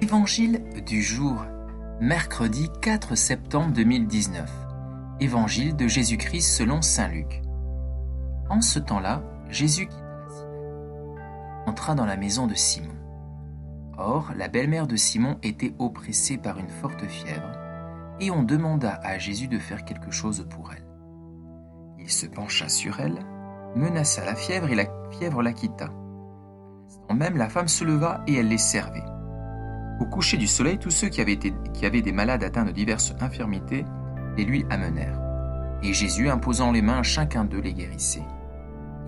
Évangile du jour, mercredi 4 septembre 2019. Évangile de Jésus-Christ selon saint Luc. En ce temps-là, Jésus quitta la synagogue, entra dans la maison de Simon. Or, la belle-mère de Simon était oppressée par une forte fièvre, et on demanda à Jésus de faire quelque chose pour elle. Il se pencha sur elle, menaça la fièvre, et la fièvre la quitta. À l'instant même, la femme se leva et elle les servait. Au coucher du soleil, tous ceux qui avaient des malades atteints de diverses infirmités les lui amenèrent. Et Jésus, imposant les mains à chacun d'eux, les guérissait.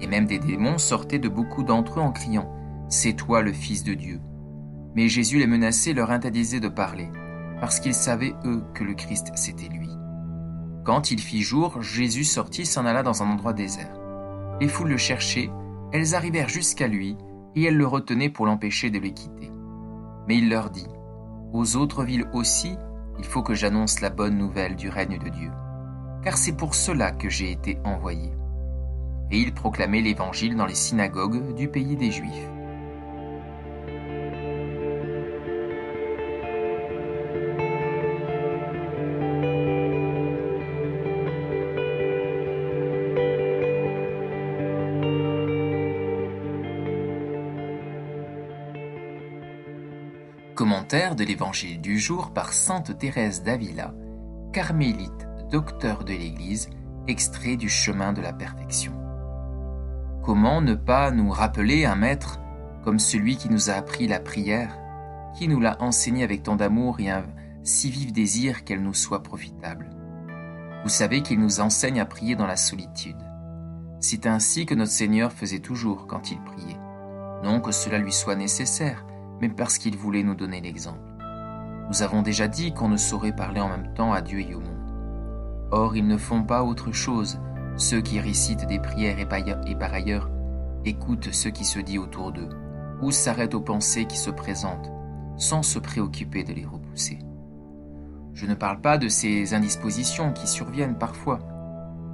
Et même des démons sortaient de beaucoup d'entre eux en criant « C'est toi le Fils de Dieu ». Mais Jésus les menaçait et leur interdisait de parler, parce qu'ils savaient, eux, que le Christ, c'était lui. Quand il fit jour, Jésus sortit, s'en alla dans un endroit désert. Les foules le cherchaient, elles arrivèrent jusqu'à lui, et elles le retenaient pour l'empêcher de les quitter. Mais il leur dit, « Aux autres villes aussi, il faut que j'annonce la bonne nouvelle du règne de Dieu, car c'est pour cela que j'ai été envoyé. » Et il proclamait l'évangile dans les synagogues du pays des Juifs. Commentaire de l'Évangile du jour par sainte Thérèse d'Avila, carmélite, docteur de l'Église, extrait du chemin de la perfection. Comment ne pas nous rappeler un maître comme celui qui nous a appris la prière, qui nous l'a enseignée avec tant d'amour et un si vif désir qu'elle nous soit profitable. Vous savez qu'il nous enseigne à prier dans la solitude. C'est ainsi que notre Seigneur faisait toujours quand il priait. Non que cela lui soit nécessaire, mais parce qu'il voulait nous donner l'exemple. Nous avons déjà dit qu'on ne saurait parler en même temps à Dieu et au monde. Or, ils ne font pas autre chose, ceux qui récitent des prières et par ailleurs écoutent ce qui se dit autour d'eux, ou s'arrêtent aux pensées qui se présentent, sans se préoccuper de les repousser. Je ne parle pas de ces indispositions qui surviennent parfois,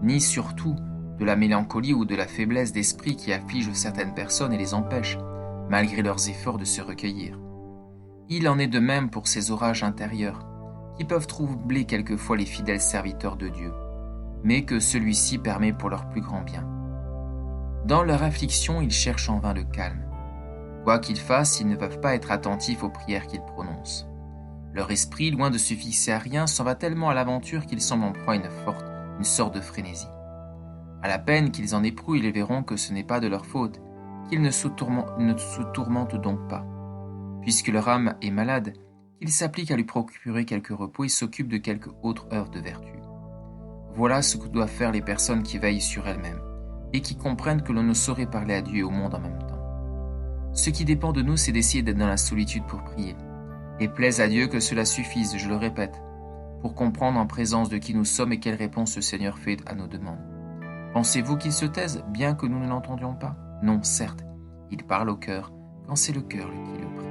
ni surtout de la mélancolie ou de la faiblesse d'esprit qui afflige certaines personnes et les empêche, malgré leurs efforts de se recueillir. Il en est de même pour ces orages intérieurs, qui peuvent troubler quelquefois les fidèles serviteurs de Dieu, mais que celui-ci permet pour leur plus grand bien. Dans leur affliction, ils cherchent en vain le calme. Quoi qu'ils fassent, ils ne peuvent pas être attentifs aux prières qu'ils prononcent. Leur esprit, loin de se fixer à rien, s'en va tellement à l'aventure qu'ils semblent en proie à une sorte de frénésie. À la peine qu'ils en éprouvent, ils verront que ce n'est pas de leur faute, qu'ils ne se tourmentent donc pas. Puisque leur âme est malade, qu'ils s'appliquent à lui procurer quelque repos et s'occupent de quelque autre heure de vertu. Voilà ce que doivent faire les personnes qui veillent sur elles-mêmes et qui comprennent que l'on ne saurait parler à Dieu et au monde en même temps. Ce qui dépend de nous, c'est d'essayer d'être dans la solitude pour prier. Et plaise à Dieu que cela suffise, je le répète, pour comprendre en présence de qui nous sommes et quelle réponse le Seigneur fait à nos demandes. Pensez-vous qu'il se taise, bien que nous ne l'entendions pas? Non, certes, il parle au cœur, quand c'est le cœur qui le prie.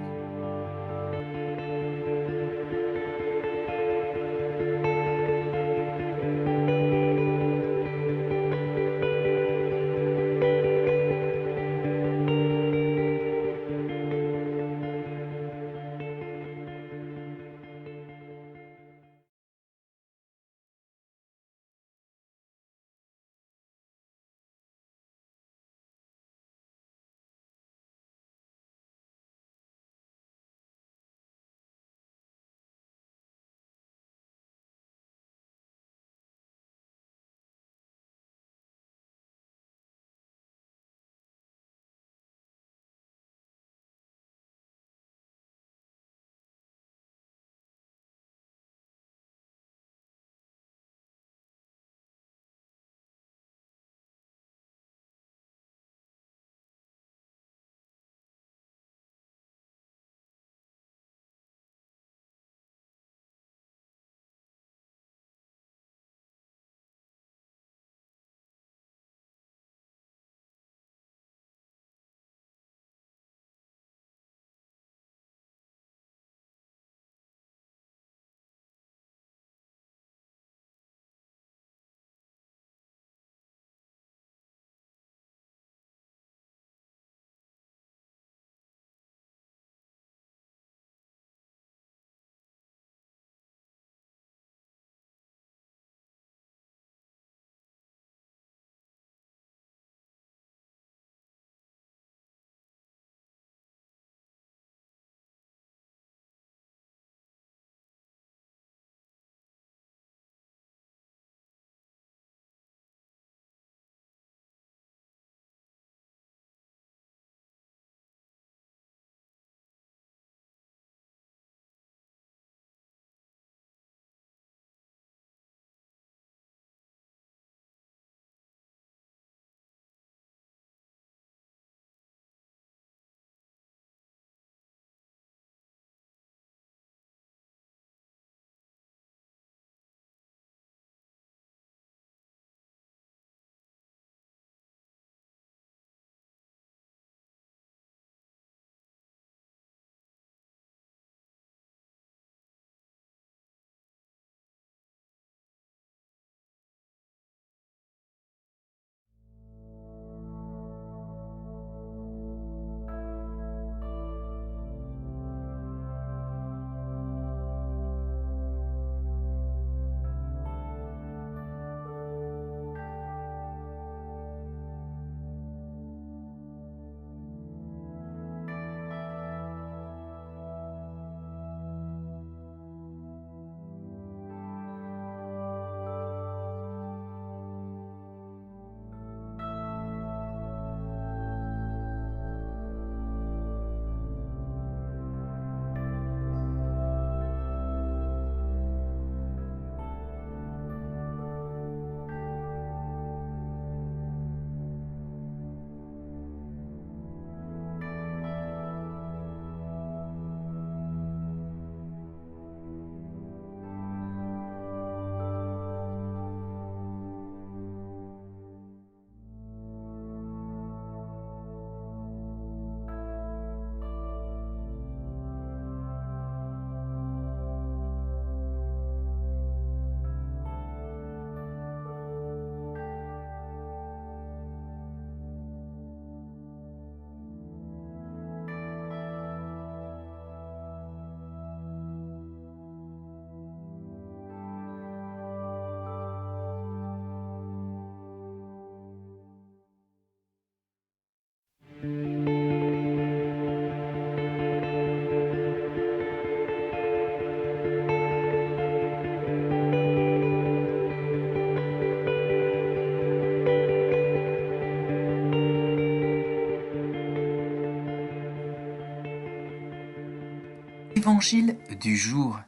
Évangile du jour,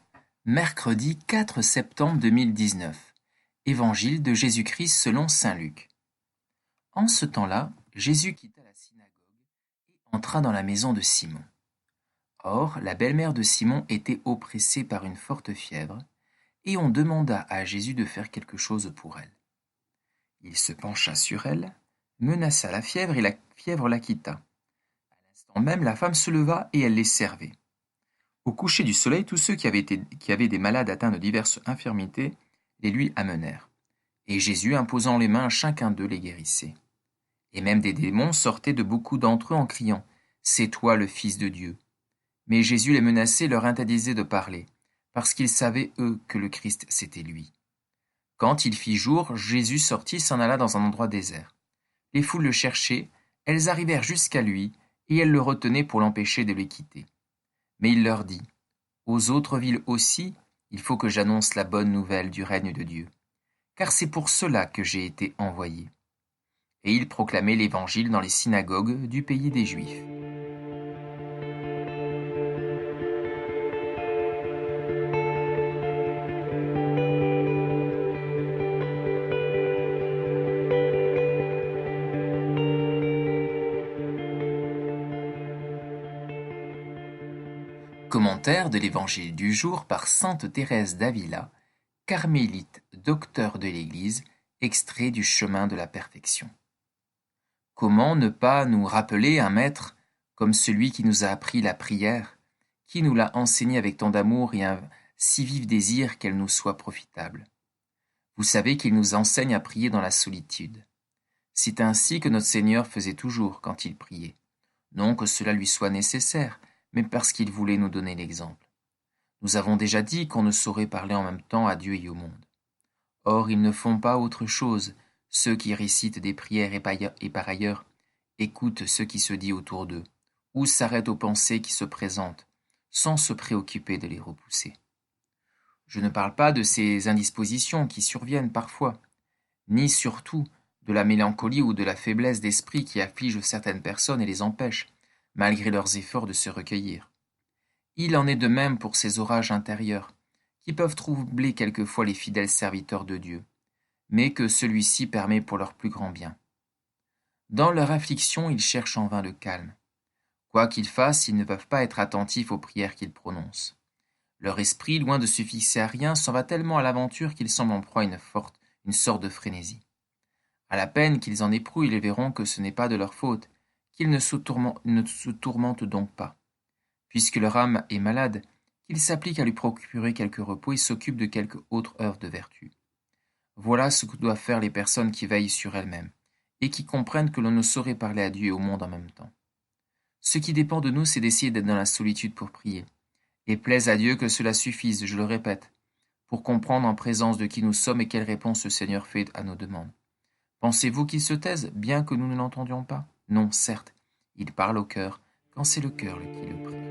mercredi 4 septembre 2019. Évangile de Jésus-Christ selon saint Luc. En ce temps-là, Jésus quitta la synagogue et entra dans la maison de Simon. Or, la belle-mère de Simon était oppressée par une forte fièvre, et on demanda à Jésus de faire quelque chose pour elle. Il se pencha sur elle, menaça la fièvre, et la fièvre la quitta. À l'instant même, la femme se leva et elle les servait. Au coucher du soleil, tous ceux qui avaient des malades atteints de diverses infirmités les lui amenèrent. Et Jésus, imposant les mains à chacun d'eux, les guérissait. Et même des démons sortaient de beaucoup d'entre eux en criant « C'est toi le Fils de Dieu !» Mais Jésus les menaçait et leur interdisait de parler, parce qu'ils savaient, eux, que le Christ, c'était lui. Quand il fit jour, Jésus sortit et s'en alla dans un endroit désert. Les foules le cherchaient, elles arrivèrent jusqu'à lui, et elles le retenaient pour l'empêcher de les quitter. Mais il leur dit, « Aux autres villes aussi, il faut que j'annonce la bonne nouvelle du règne de Dieu, car c'est pour cela que j'ai été envoyé. » Et il proclamait l'évangile dans les synagogues du pays des Juifs. Commentaire de l'Évangile du jour par sainte Thérèse d'Avila, carmélite, docteur de l'Église, extrait du chemin de la perfection. Comment ne pas nous rappeler un maître comme celui qui nous a appris la prière, qui nous l'a enseignée avec tant d'amour et un si vif désir qu'elle nous soit profitable. Vous savez qu'il nous enseigne à prier dans la solitude. C'est ainsi que notre Seigneur faisait toujours quand il priait. Non que cela lui soit nécessaire, mais parce qu'il voulait nous donner l'exemple. Nous avons déjà dit qu'on ne saurait parler en même temps à Dieu et au monde. Or, ils ne font pas autre chose, ceux qui récitent des prières et par ailleurs écoutent ce qui se dit autour d'eux, ou s'arrêtent aux pensées qui se présentent, sans se préoccuper de les repousser. Je ne parle pas de ces indispositions qui surviennent parfois, ni surtout de la mélancolie ou de la faiblesse d'esprit qui affligent certaines personnes et les empêchent, malgré leurs efforts, de se recueillir. Il en est de même pour ces orages intérieurs, qui peuvent troubler quelquefois les fidèles serviteurs de Dieu, mais que celui-ci permet pour leur plus grand bien. Dans leur affliction, ils cherchent en vain le calme. Quoi qu'ils fassent, ils ne peuvent pas être attentifs aux prières qu'ils prononcent. Leur esprit, loin de se fixer à rien, s'en va tellement à l'aventure qu'ils semblent en proie à une sorte de frénésie. À la peine qu'ils en éprouvent, ils verront que ce n'est pas de leur faute, qu'ils ne se tourmentent donc pas. Puisque leur âme est malade, qu'ils s'appliquent à lui procurer quelque repos et s'occupent de quelque autre œuvre de vertu. Voilà ce que doivent faire les personnes qui veillent sur elles-mêmes, et qui comprennent que l'on ne saurait parler à Dieu et au monde en même temps. Ce qui dépend de nous, c'est d'essayer d'être dans la solitude pour prier, et plaise à Dieu que cela suffise, je le répète, pour comprendre en présence de qui nous sommes et quelle réponse le Seigneur fait à nos demandes. Pensez-vous qu'il se taise, bien que nous ne l'entendions pas? Non, certes, il parle au cœur, quand c'est le cœur qui le prie.